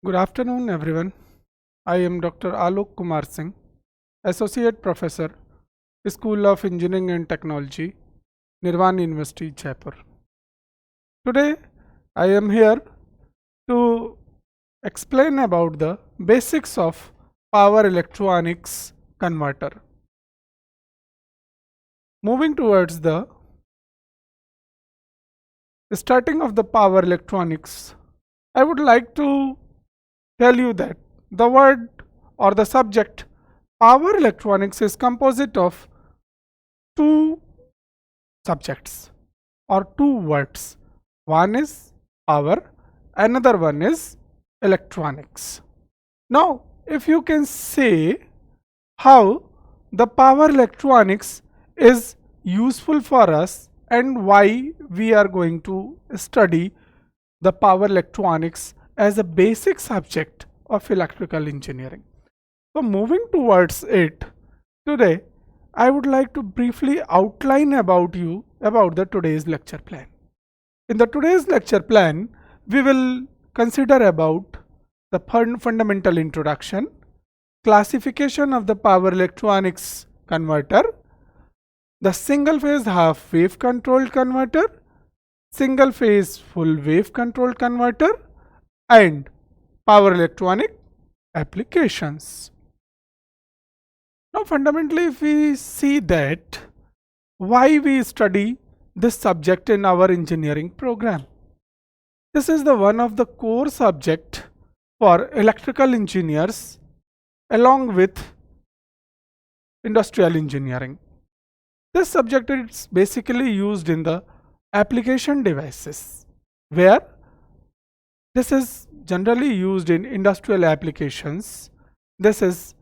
Good afternoon, everyone. I am Dr. Alok Kumar Singh, Associate Professor, School of Engineering and Technology, Nirwan University, Jaipur. Today, I am here to explain about the basics of power electronics converter. Moving towards the starting of the power electronics, I would like to tell you that the word or the subject power electronics is composite of two subjects or two words. One is power, another one is electronics. Now, if you can say how the power electronics is useful for us and why we are going to study the power electronics as a basic subject of electrical engineering. So, moving towards it, today I would like to briefly outline about the today's lecture plan. In the today's lecture plan, we will consider about the fundamental introduction, classification of the power electronics converter, the single phase half wave controlled converter, single phase full wave controlled converter, and power electronic applications. Now, fundamentally, if we see that why we study this subject in our engineering program, this is the one of the core subject for electrical engineers along with industrial engineering. This subject is basically used in the application devices, where this is generally used in industrial applications. This is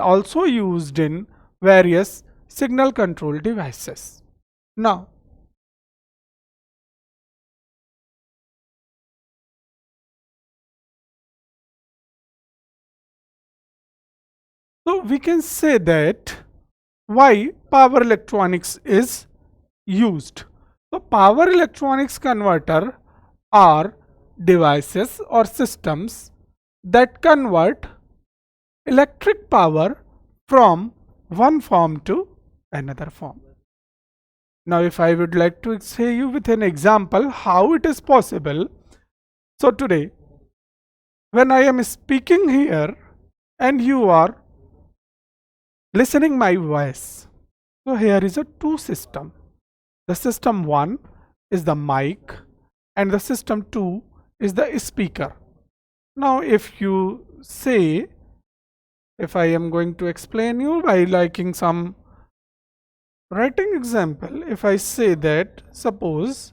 also used in various signal control devices. Now, so we can say that why power electronics is used. So, power electronics converter are devices or systems that convert electric power from one form to another form. Now, if I would like to say you with an example how it is possible. So, today when I am speaking here and you are listening my voice, so here is a two system. The system 1 is the mic and the system 2 is the speaker. Now, if you say, if I am going to explain you by liking some writing example, if I say that suppose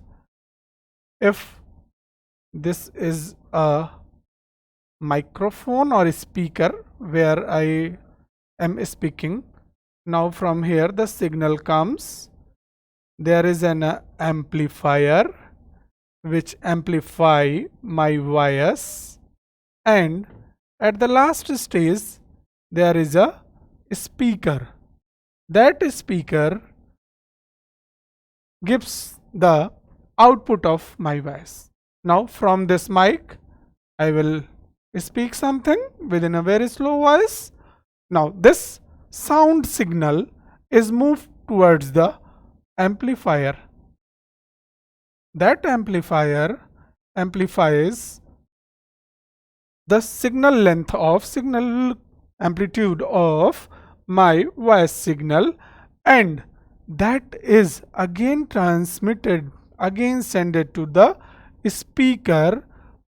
if this is a microphone or a speaker where I am speaking, now from here the signal comes, there is an amplifier which amplify my voice, and at the last stage there is a speaker. That speaker gives the output of my voice. Now from this mic I will speak something within a very slow voice. Now this sound signal is moved towards the amplifier. That amplifier amplifies the signal length of signal amplitude of my voice signal, and that is again transmitted, again sent to the speaker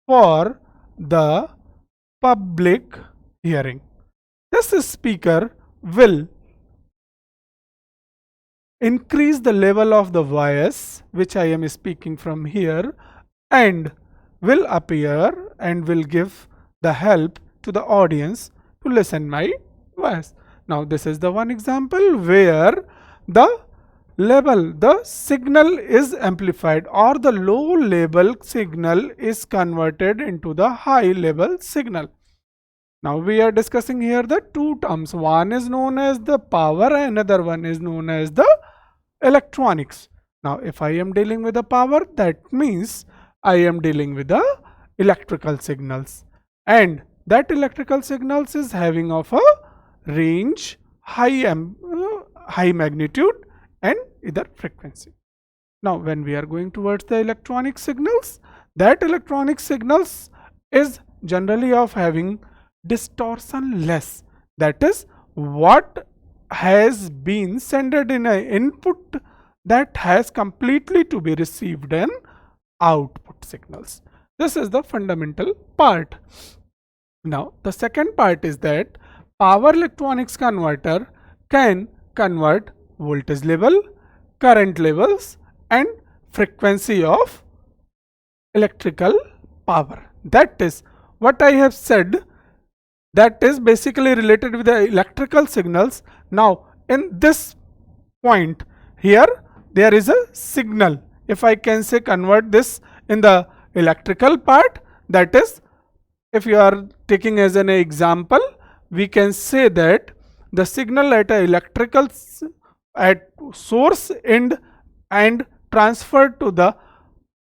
for the public hearing. This speaker will increase the level of the voice which I am speaking from here, and will appear and will give the help to the audience to listen my voice. Now this is the one example where the signal is amplified, or the low level signal is converted into the high level signal. Now we are discussing here the two terms. One is known as the power, another one is known as the electronics. Now if I am dealing with the power, that means I am dealing with the electrical signals. and that electrical signals is having of a range, high magnitude and either frequency. Now when we are going towards the electronic signals, that electronic signals is generally of having distortion less. That is, what has been sent in an input, that has completely to be received in output signals. This is the fundamental part. Now the second part is that power electronics converter can convert voltage level, current levels and frequency of electrical power. That is what I have said, that is basically related with the electrical signals. Now in this point here, there is a signal. If I can say convert this in the electrical part, that is, if you are taking as an example, we can say that the signal at a electrical at source end and transferred to the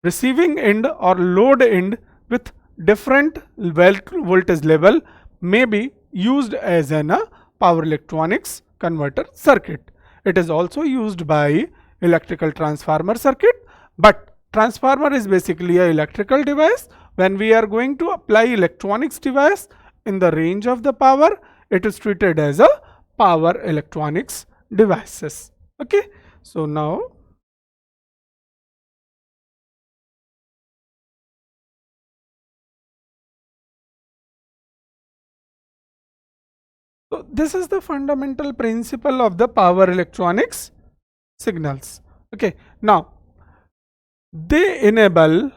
receiving end or load end with different voltage level may be used as an power electronics converter circuit. It is also used by electrical transformer circuit, but transformer is basically a electrical device. When we are going to apply electronics device in the range of the power, it is treated as a power electronics devices. Okay, so now so this is the fundamental principle of the power electronics signals. Okay, now they enable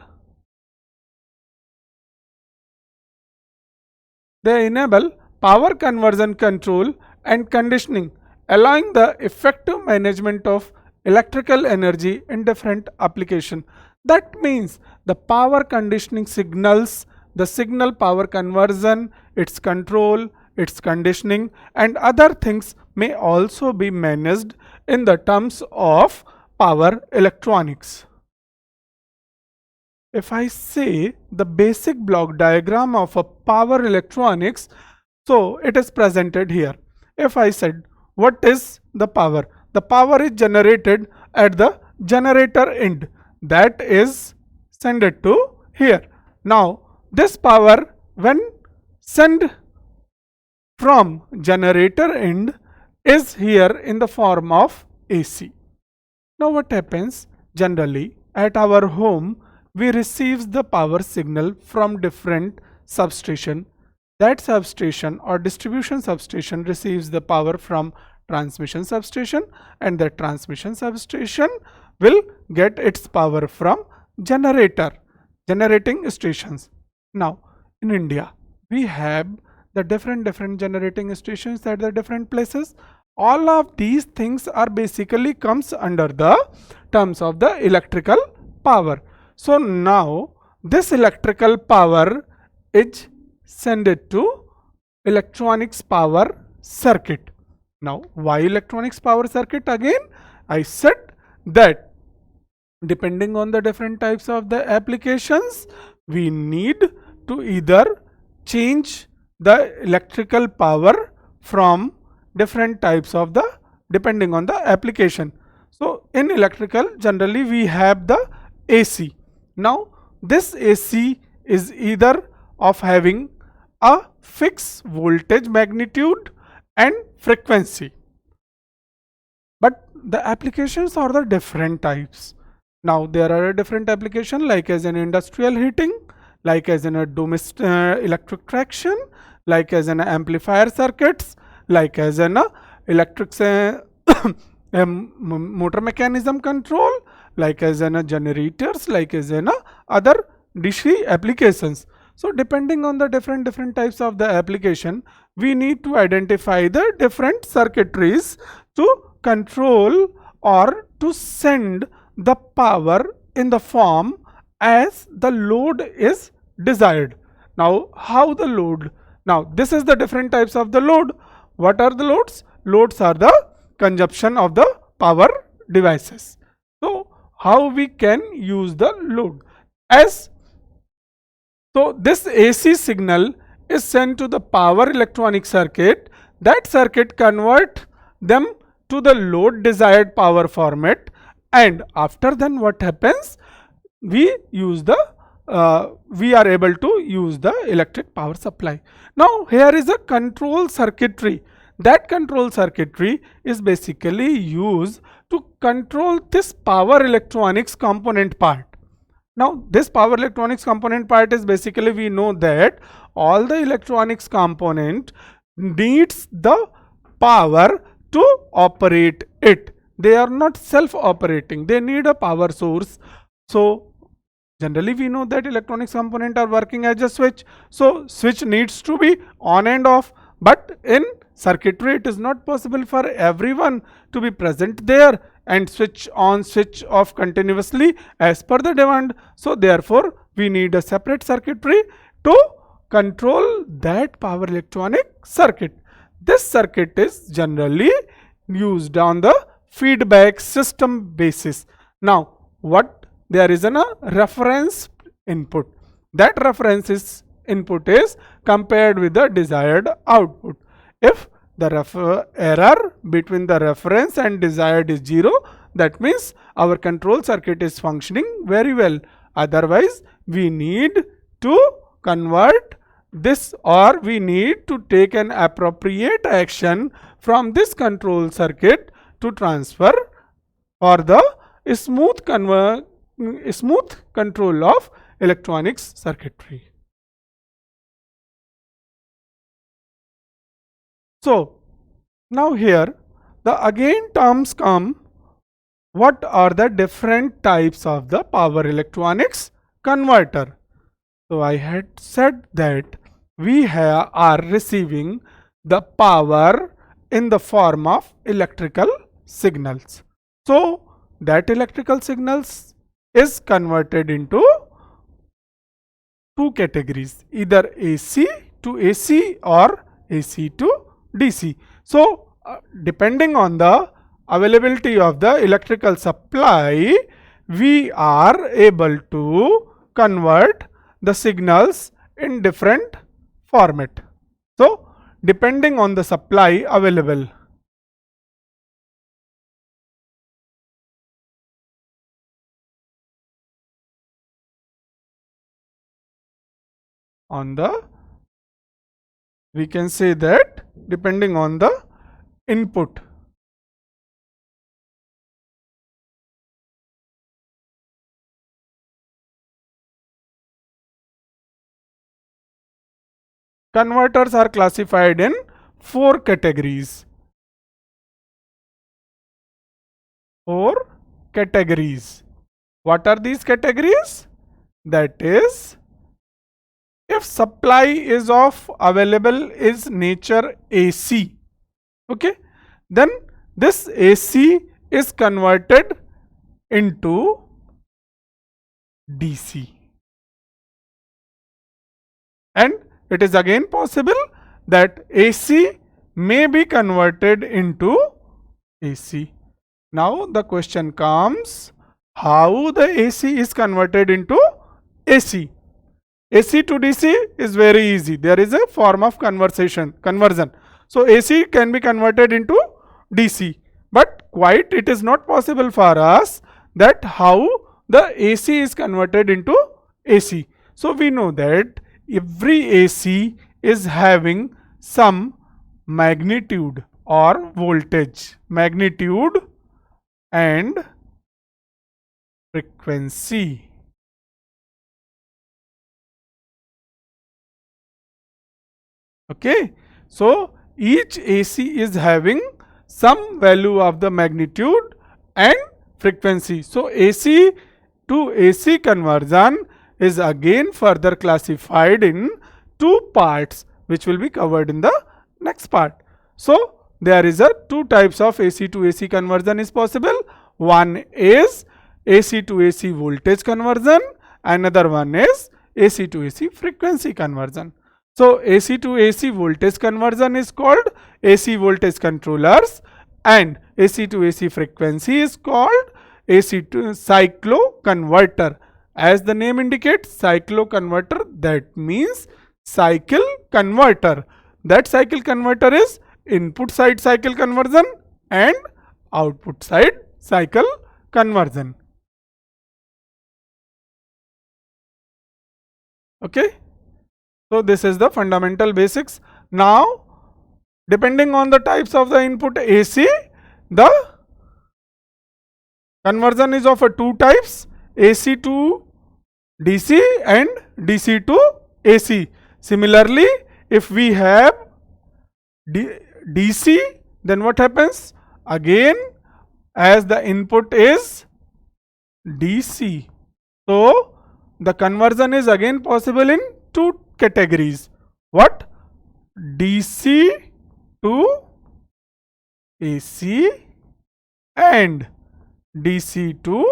power conversion control and conditioning, allowing the effective management of electrical energy in different application. That means the power conditioning signals, the signal power conversion, its control, its conditioning and other things may also be managed in the terms of power electronics. If I say the basic block diagram of a power electronics, so it is presented here. If I said what is the power? The power is generated at the generator end, that is sent it to here. Now this power when sent from generator end is here in the form of AC. Now what happens? Generally at our home we receive the power signal from different substation. That substation or distribution substation receives the power from transmission substation, and the transmission substation will get its power from generating stations. Now in India we have the different generating stations at the different places. All of these things are basically comes under the terms of the electrical power. So now this electrical power is sent to electronics power circuit. Now why electronics power circuit? Again I said that depending on the different types of the applications, we need to either change the electrical power from different types of the depending on the application. So in electrical generally we have the AC. Now this AC is either of having a fixed voltage magnitude and frequency, but the applications are the different types. Now there are different applications like as an industrial heating, like as in a domestic electric traction, like as an amplifier circuits, like as an electric motor mechanism control, like as in generators, like as in other DC applications. So depending on the different types of the application, we need to identify the different circuitries to control or to send the power in the form as the load is desired. Now how the load? Now this is the different types of the load. What are the loads? Loads are the consumption of the power devices. So how we can use the load? As so this AC signal is sent to the power electronic circuit. That circuit convert them to the load desired power format, and after then what happens, we use the we are able to use the electric power supply. Now here is a control circuitry. That control circuitry is basically used to control this power electronics component part. Now this power electronics component part is basically, we know that all the electronics component needs the power to operate it. They are not self-operating, they need a power source. So generally we know that electronics component are working as a switch. So switch needs to be on and off, but in circuitry it is not possible for everyone to be present there and switch on switch off continuously as per the demand. So therefore we need a separate circuitry to control that power electronic circuit. This circuit is generally used on the feedback system basis. Now what, there is a reference input. That reference input is compared with the desired output. If the error between the reference and desired is 0, that means our control circuit is functioning very well. Otherwise we need to convert this, or we need to take an appropriate action from this control circuit to transfer for the smooth control of electronics circuitry. So now here the again terms come, what are the different types of the power electronics converter. So I had said that we are receiving the power in the form of electrical signals. So that electrical signals is converted into two categories, either AC to AC or AC to DC. So depending on the availability of the electrical supply, we are able to convert the signals in different format. So depending on the supply available. We can say that depending on the input. Converters are classified in 4 categories. 4 categories. What are these categories? That is, if supply is of available is nature AC, okay, then this AC is converted into DC, and it is again possible that AC may be converted into AC. Now the question comes, how the AC is converted into AC? AC to DC is very easy. There is a form of conversion. So AC can be converted into DC, but quite it is not possible for us that how the AC is converted into AC. So we know that every AC is having some magnitude or voltage, magnitude and frequency. Okay, so each AC is having some value of the magnitude and frequency. So AC to AC conversion is again further classified in 2 parts, which will be covered in the next part. So there is a 2 types of AC to AC conversion is possible. One is AC to AC voltage conversion, another one is AC to AC frequency conversion. So AC to AC voltage conversion is called AC voltage controllers, and AC to AC frequency is called AC to cyclo converter. As the name indicates, cyclo converter, that means cycle converter. That cycle converter is input side cycle conversion and output side cycle conversion. Okay, so this is the fundamental basics. Now, depending on the types of the input AC, the conversion is of a two types, AC to DC and DC to AC. Similarly, if we have DC, then what happens? Again, as the input is DC, so the conversion is again possible in two categories. What? DC to AC and DC to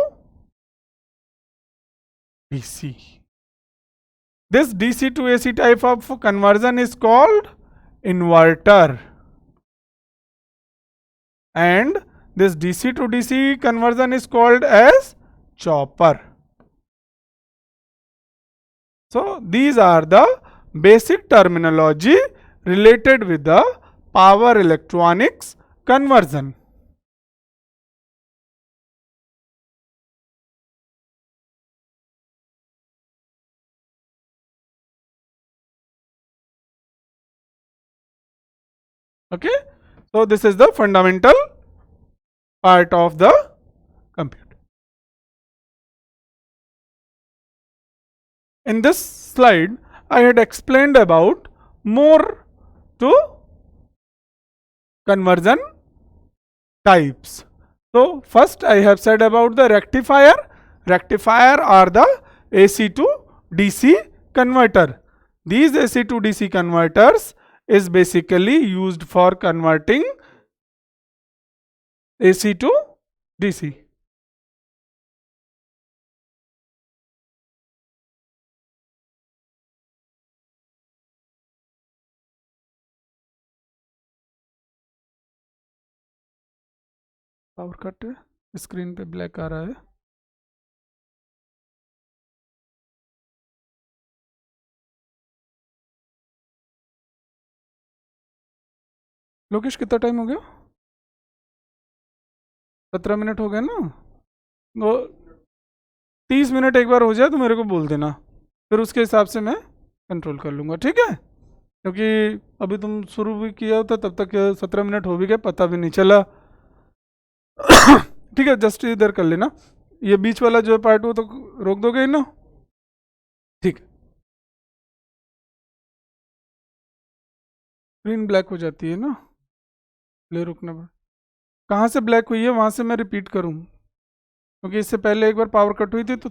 DC. This DC to AC type of conversion is called inverter, and this DC to DC conversion is called as chopper. So these are the basic terminology related with the power electronics conversion. Okay, so this is the fundamental part of the computer. In this slide, I had explained about more to conversion types. So first I have said about the rectifier. Rectifier are the AC to DC converter. These AC to DC converters is basically used for converting AC to DC. Power cut है, screen पे black आ रहा है. लोकेश कितना time हो गया? 17 minute हो गए ना. वो 30 मिनट एक बार हो जाए तो मेरे को बोल देना, फिर उसके हिसाब से मैं कंट्रोल कर लूँगा. ठीक है, क्योंकि अभी तुम शुरू भी किया होता तब तक 17 मिनट हो भी गए, पता भी नहीं चला. ठीक है, जस्ट इधर कर लेना. ये बीच वाला जो पार्ट वो तो रोक दोगे ना. ठीक है, स्क्रीन ब्लैक हो जाती है ना, ले रुकना पड़ा. कहाँ से ब्लैक हुई है वहां से मैं रिपीट करूं, क्योंकि इससे पहले एक बार पावर कट हुई थी. तो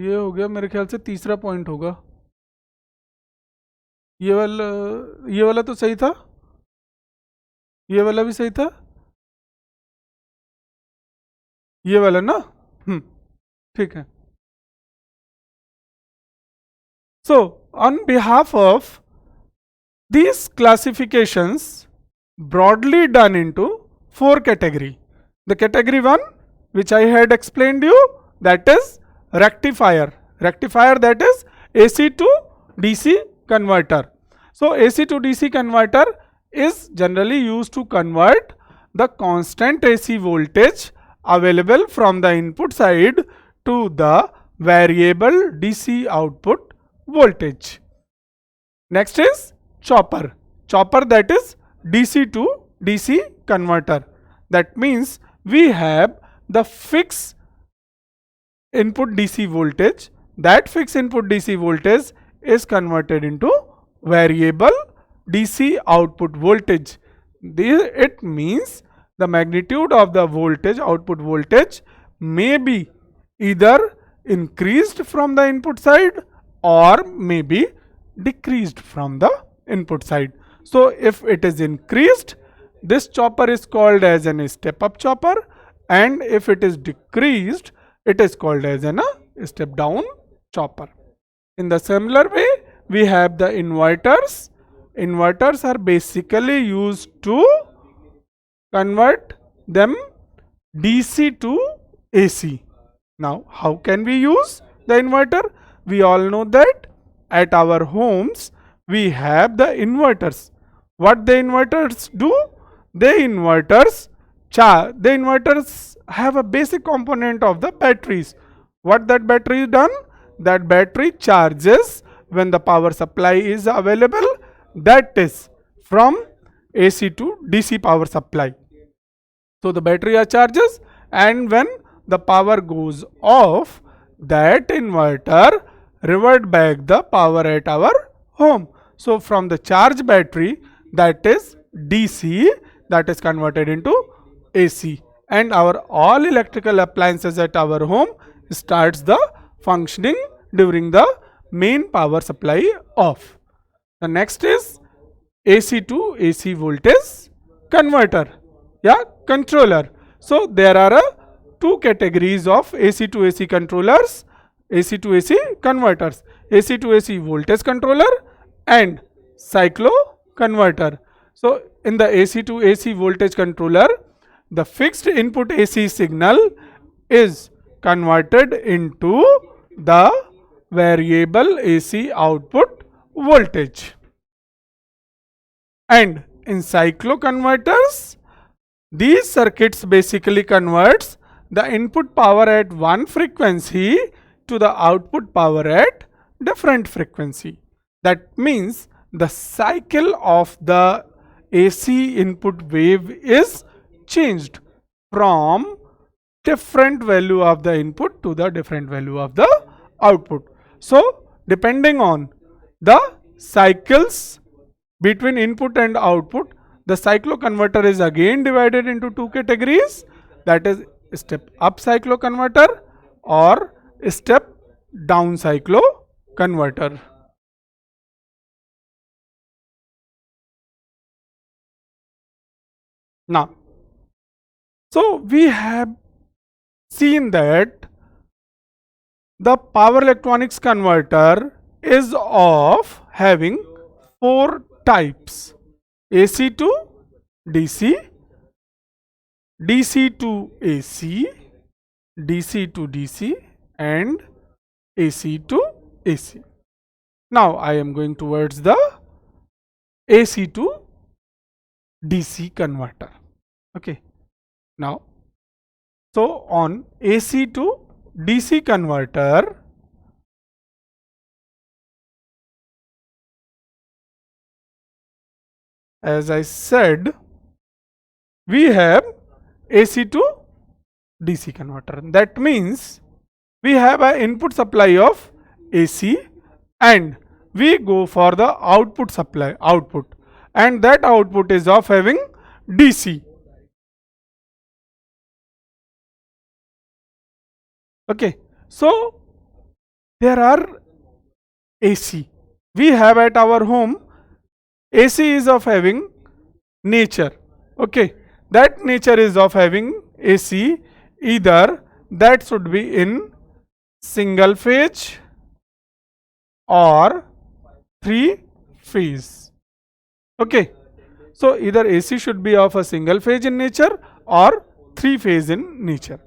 ये हो गया मेरे ख्याल से तीसरा पॉइंट होगा. ये वाला तो सही था, ये वाला भी सही था, ये वाला ना. ठीक है. So on behalf of these classifications broadly done into 4 category. The category 1 which I had explained you, that is rectifier. Rectifier, that is AC to DC converter. So AC to DC converter is generally used to convert the constant AC voltage available from the input side to the variable DC output voltage. Next is chopper. Chopper, that is DC to DC converter. That means we have the fixed input DC voltage. That fixed input DC voltage is converted into variable DC output voltage. It means the magnitude of the voltage, output voltage, may be either increased from the input side or may be decreased from the input side. So if it is increased, this chopper is called as a step up chopper, and if it is decreased, it is called as a step down chopper. In the similar way, we have the inverters. Inverters are basically used to convert them DC to AC. Now, how can we use the inverter? We all know that at our homes we have the inverters. What the inverters do? The inverters have a basic component of the batteries. What that battery done? That battery charges when the power supply is available, that is from AC to DC power supply. So the battery are charges, and when the power goes off, that inverter revert back the power at our home. So from the charge battery, that is DC, that is converted into AC, and our all electrical appliances at our home starts the functioning during the main power supply off. The next is AC to AC voltage converter, yeah, controller. So there are two categories of AC to AC controllers, AC to AC converters: AC to AC voltage controller and cyclo converter. So in the AC to AC voltage controller, the fixed input AC signal is converted into the variable AC output voltage. And in cyclo converters, these circuits basically converts the input power at one frequency to the output power at different frequency. That means the cycle of the AC input wave is changed from different value of the input to the different value of the output. So depending on the cycles between input and output, the cyclo converter is again divided into two categories, that is step up cyclo converter or step down cyclo converter. Now, so we have seen that the power electronics converter is of having four types: AC to DC, DC to AC, DC to DC, and AC to AC. Now I am going towards the AC to DC converter. Okay. Now, so on AC to DC converter, as I said, we have AC to DC converter. That means we have an input supply of AC and we go for the output supply, and that output is of having DC. Okay, so there are AC. We have at our home, AC is of having nature. Okay, that nature is of having AC, either that should be in single phase or three phase. Okay, so either AC should be of a single phase in nature or three phase in nature.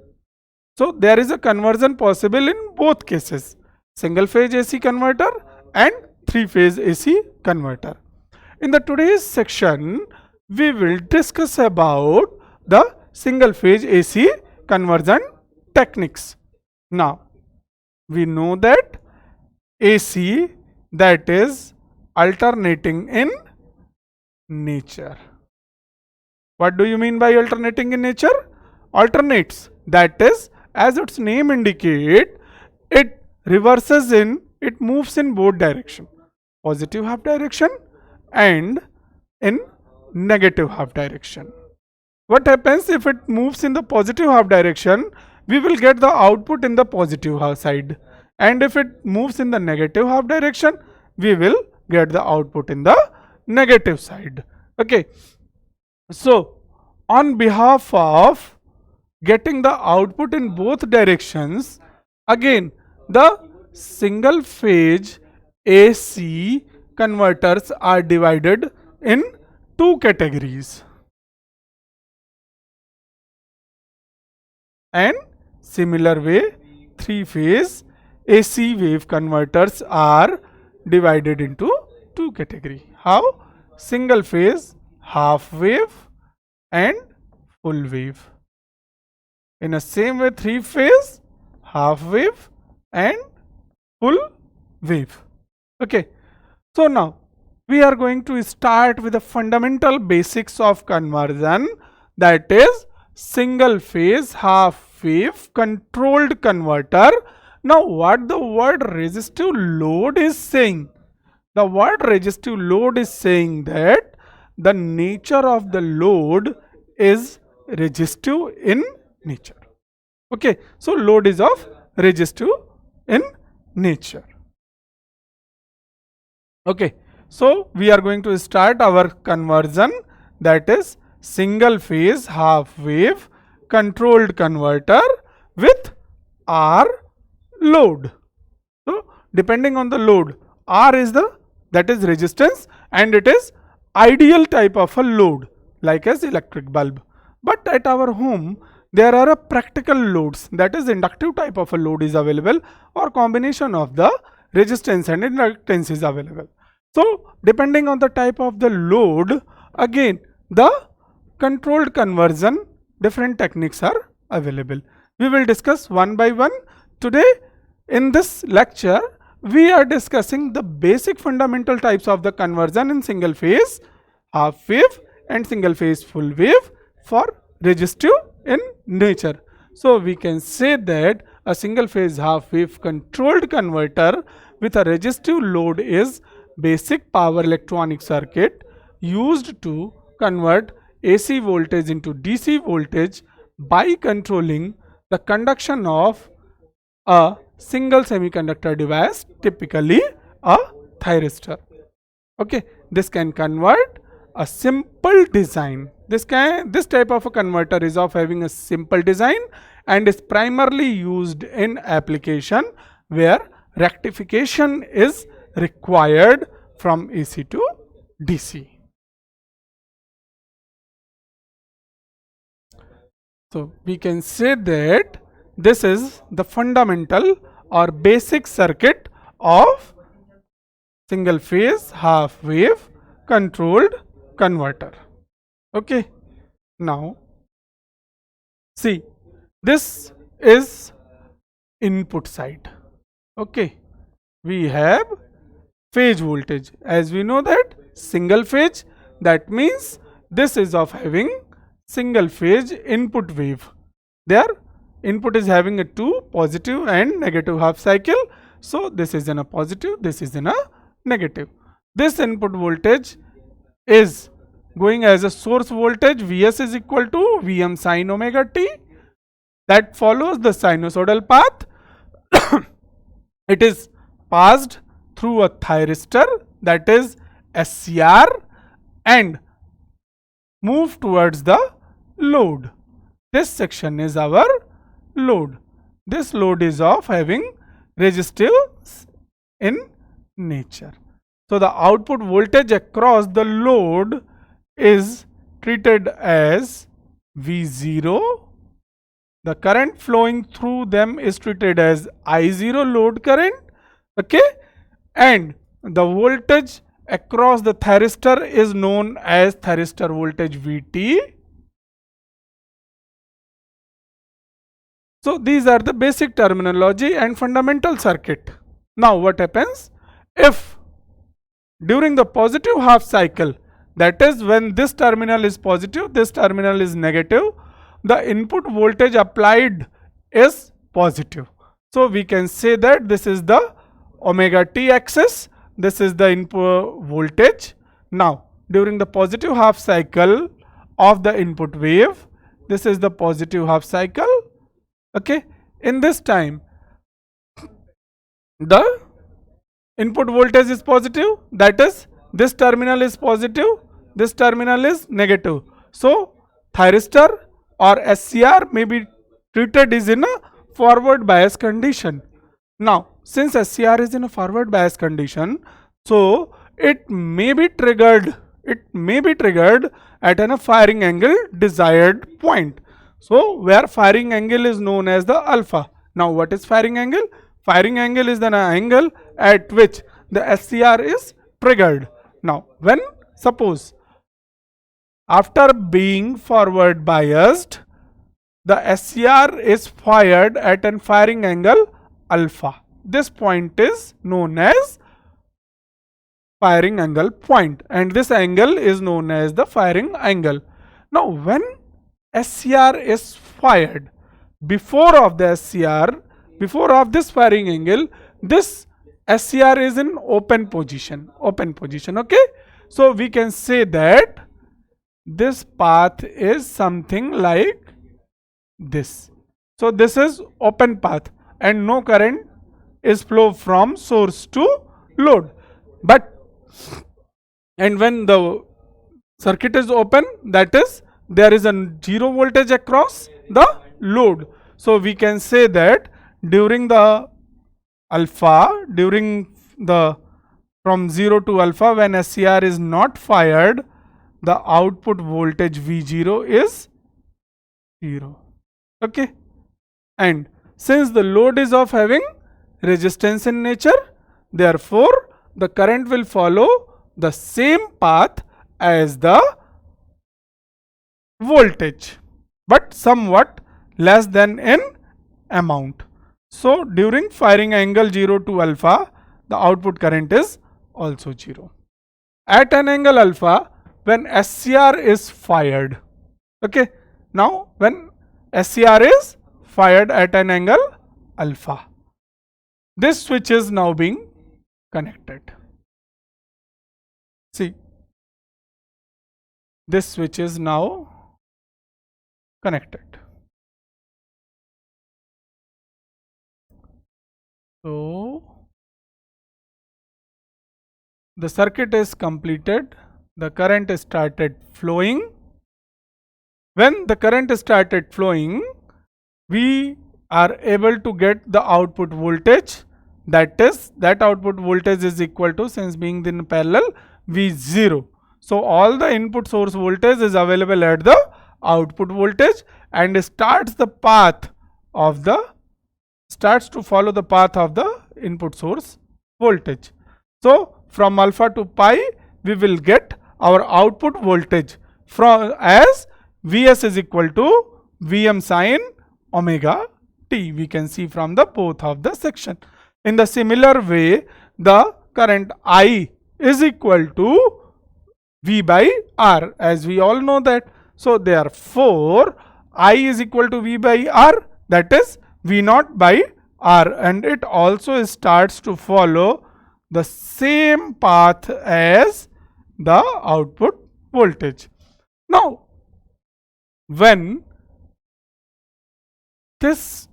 So there is a conversion possible in both cases, single phase AC converter and three phase AC converter. In the today's section, we will discuss about the single phase AC conversion techniques. Now, we know that AC, that is alternating in nature. What do you mean by alternating in nature? Alternates, that is, as its name indicate, it reverses in, it moves in both direction, positive half direction and in negative half direction. What happens if it moves in the positive half direction? We will get the output in the positive half side, and if it moves in the negative half direction, we will get the output in the negative side. Okay, so on behalf of getting the output in both directions, again the single phase AC converters are divided in two categories, and similar way three phase AC wave converters are divided into two categories. How? Single phase, half wave and full wave. In the same way, three phase, half wave and full wave. Okay. So now we are going to start with the fundamental basics of conversion, that is single phase half wave controlled converter. Now what the word resistive load is saying? The word resistive load is saying that the nature of the load is resistive in nature. Okay, so load is of resistive in nature. Okay, so we are going to start our conversion, that is single phase half wave controlled converter with R load. So depending on the load, R is the, that is resistance, and it is ideal type of a load like as electric bulb. But at our home there are a practical loads, that is inductive type of a load is available, or combination of the resistance and inductance is available. So depending on the type of the load, again the controlled conversion different techniques are available. We will discuss one by one. Today in this lecture we are discussing the basic fundamental types of the conversion in single phase half wave and single phase full wave for resistive in nature. So we can say that a single phase half wave controlled converter with a resistive load is basic power electronic circuit used to convert AC voltage into DC voltage by controlling the conduction of a single semiconductor device, typically a thyristor. Okay, this can convert a simple design. This type of a converter is of having a simple design and is primarily used in application where rectification is required from AC to DC. So we can say that this is the fundamental or basic circuit of single phase half wave controlled converter. Okay, now see, this is input side. Okay, we have phase voltage. As we know that single phase, that means this is of having single phase input wave. Their input is having a two positive and negative half cycle. So this is in a positive, this is in a negative. This input voltage is going as a source voltage, Vs is equal to Vm sin omega t, that follows the sinusoidal path. It is passed through a thyristor, that is SCR, and move towards the load. This section is our load. This load is of having resistance in nature. So the output voltage across the load is treated as V0. The current flowing through them is treated as I0 load current. Okay, and the voltage across the thyristor is known as thyristor voltage Vt. So these are the basic terminology and fundamental circuit. Now what happens if during the positive half cycle, that is when this terminal is positive, this terminal is negative, the input voltage applied is positive. So we can say that this is the omega t axis, this is the input voltage. Now during the positive half cycle of the input wave, this is the positive half cycle. Okay, in this time the input voltage is positive, that is this terminal is positive, this terminal is negative. So thyristor or SCR may be treated is in a forward bias condition. Now since SCR is in a forward bias condition, so it may be triggered at a firing angle desired point. So where firing angle is known as the alpha. Now what is firing angle? Firing angle is the angle at which the SCR is triggered. Now, when suppose after being forward biased, the SCR is fired at an firing angle alpha. This point is known as firing angle point, and this angle is known as the firing angle. Now, when SCR is fired, before of the SCR, before of this firing angle, this SCR is in open position, okay. So we can say that this path is something like this. So this is open path and no current is flow from source to load. But and when the circuit is open, that is there is a zero voltage across the load. So we can say that during the alpha, during the from 0 to alpha, when SCR is not fired, the output voltage V0 is 0. Okay. And since the load is of having resistance in nature, therefore the current will follow the same path as the voltage, but somewhat less than in amount. So during firing angle 0 to alpha, the output current is also 0. At an angle alpha, when SCR is fired, okay, now when SCR is fired at an angle alpha, this switch is now being connected. See, this switch is now connected. So the circuit is completed, the current started flowing. When the current started flowing, we are able to get the output voltage, that is, that output voltage is equal to, since being in parallel, V0. So all the input source voltage is available at the output voltage and starts to follow the path of the input source voltage. So from alpha to pi, we will get our output voltage from as Vs is equal to Vm sin omega t. We can see from the both of the section. In the similar way, the current I is equal to V by R, as we all know that. So therefore, I is equal to V by R, that is V naught by R, and it also starts to follow the same path as the output voltage. Now, when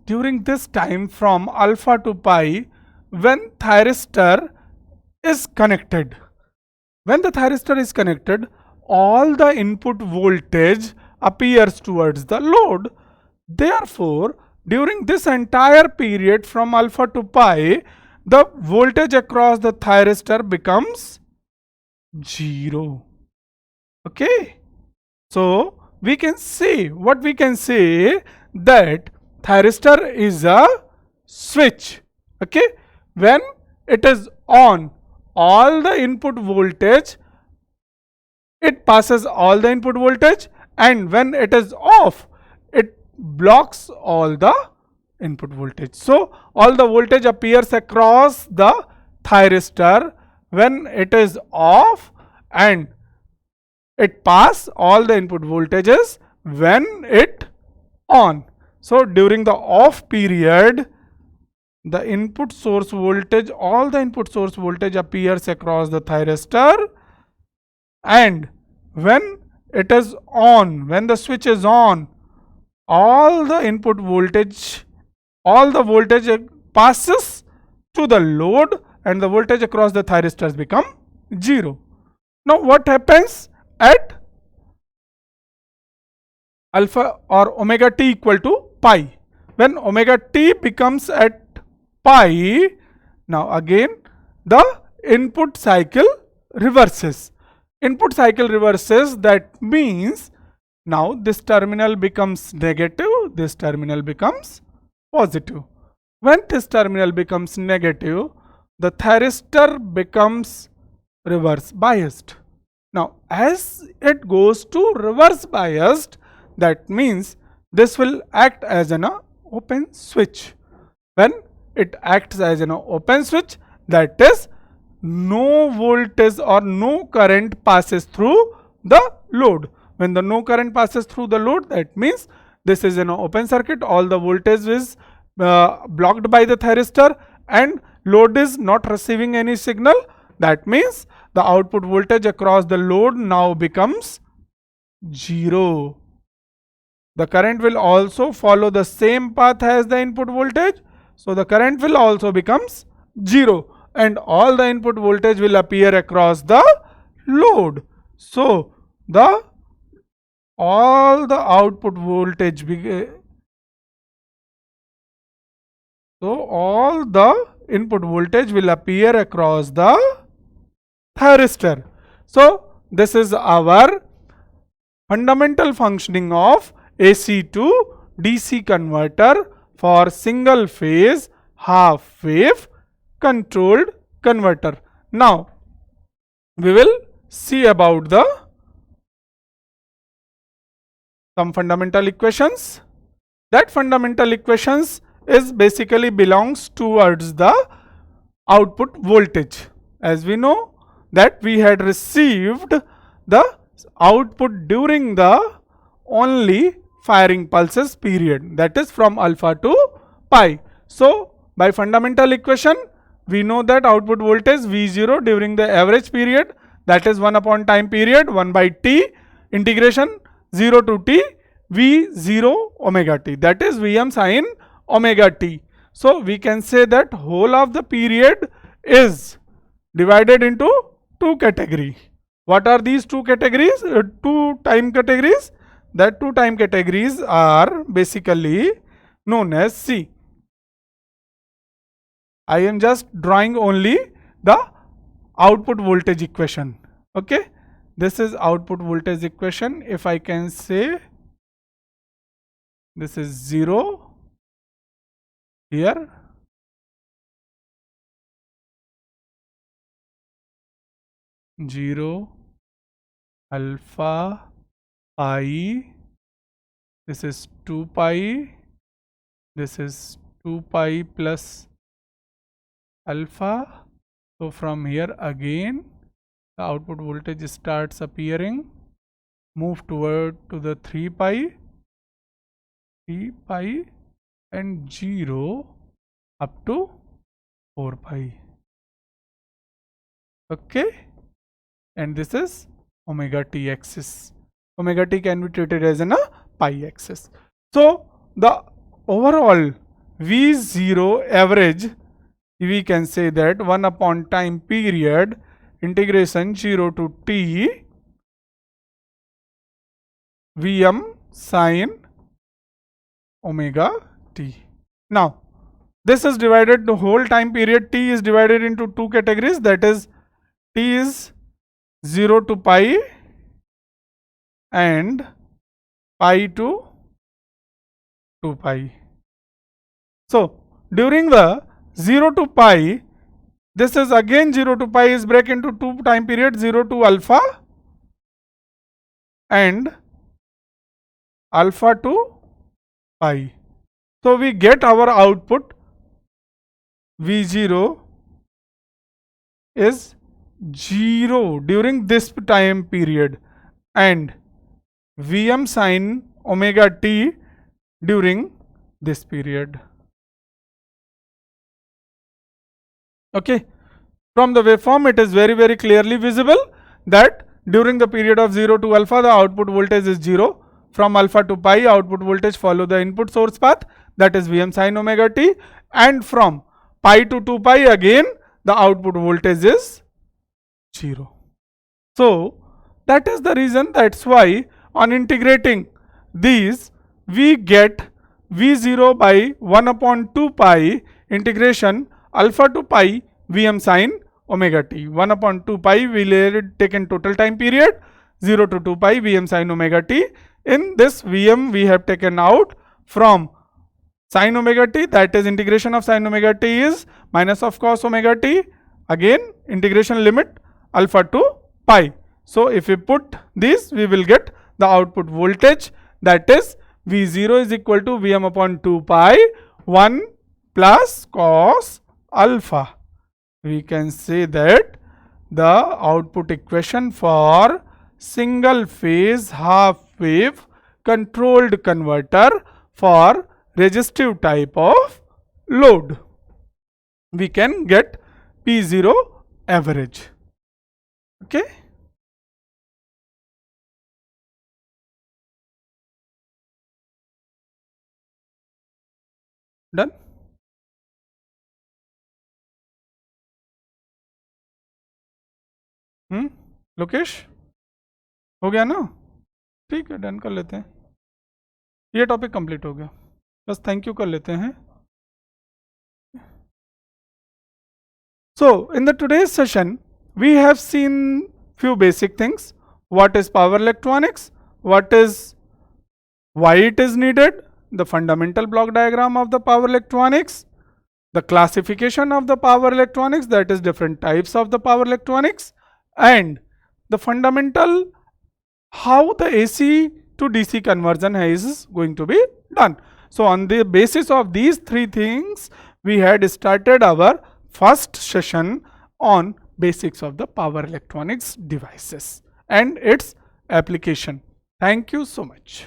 during this time from alpha to pi, when thyristor is connected, when the thyristor is connected, all the input voltage appears towards the load. Therefore, during this entire period from alpha to pi, the voltage across the thyristor becomes 0. Okay. So we can say, what we can say, that thyristor is a switch. Okay. When it is on, all the input voltage, it passes all the input voltage, and when it is off, it blocks all the input voltage. So all the voltage appears across the thyristor when it is off, and it passes all the input voltages when it on. So during the off period, the input source voltage, all the input source voltage appears across the thyristor, and when it is on, when the switch is on, all the input voltage, all the voltage passes to the load, and the voltage across the thyristors become 0. Now what happens at alpha or omega t equal to pi? When omega t becomes at pi, now again the input cycle reverses. Input cycle reverses, that means now this terminal becomes negative, this terminal becomes positive. When this terminal becomes negative, the thyristor becomes reverse biased. Now, as it goes to reverse biased, that means this will act as an open switch. When it acts as an open switch, that is, no voltage or no current passes through the load. When the no current passes through the load, that means this is an open circuit, all the voltage is blocked by the thyristor and load is not receiving any signal. That means the output voltage across the load now becomes 0. The current will also follow the same path as the input voltage. So the current will also becomes 0 and all the input voltage will appear across the load. So all the output voltage all the input voltage will appear across the thyristor. So this is our fundamental functioning of AC to DC converter for single phase half wave controlled converter. Now we will see about the some fundamental equations. That fundamental equations is basically belongs towards the output voltage. As we know that we had received the output during the only firing pulses period, that is from alpha to pi. So by fundamental equation we know that output voltage V0 during the average period, that is 1 upon time period 1 by t integration 0 to t V0 omega t, that is Vm sin omega t. So we can say that whole of the period is divided into two categories. What are these two categories? Two time categories. That two time categories are basically known as, see, I am just drawing only the output voltage equation. Okay, this is output voltage equation. If I can say this is 0 here, zero alpha pi, this is 2 pi, this is 2 pi plus alpha. So from here again the output voltage starts appearing, move toward to the 3 pi and 0 up to 4 pi. Okay, and this is omega t axis. Omega t can be treated as a pi axis. So the overall V0 average, we can say that 1 upon time period integration 0 to t Vm sin omega t. Now this is divided, the whole time period t is divided into two categories, that is t is 0 to pi and pi to 2 pi. So during the 0 to pi, this is again 0 to pi is break into two time period, 0 to alpha and alpha to pi. So we get our output V0 is 0 during this time period and Vm sin omega t during this period. Okay, from the waveform it is very clearly visible that during the period of 0 to alpha the output voltage is 0. From alpha to pi output voltage follow the input source path, that is Vm sin omega t, and from pi to 2 pi again the output voltage is 0. So that is the reason, that's why on integrating these we get V0 by 1 upon 2 pi integration alpha to pi Vm sin omega t. 1 upon 2 pi we will take in total time period, 0 to 2 pi Vm sin omega t. In this Vm we have taken out from Sin omega t, that is integration of sin omega t is minus of cos omega t. Again integration limit alpha to pi. So if we put this, we will get the output voltage, that is V0 is equal to Vm upon 2 pi 1 plus cos alpha. We can say that the output equation for single phase half wave controlled converter for resistive type of load, we can get P0 average. Okay. Done. Lokesh हो गया ना? ठीक है, done कर लेते हैं, ये topic complete हो गया, बस थैंक यू कर लेते हैं. So in the today's session we have seen few basic things. What is power electronics, what is, why it is needed, the fundamental block diagram of the power electronics, the classification of the power electronics, that is different types of the power electronics, and the fundamental how the AC to DC conversion is going to be done. So on the basis of these three things we had started our first session on basics of the power electronics devices and its application. Thank you so much.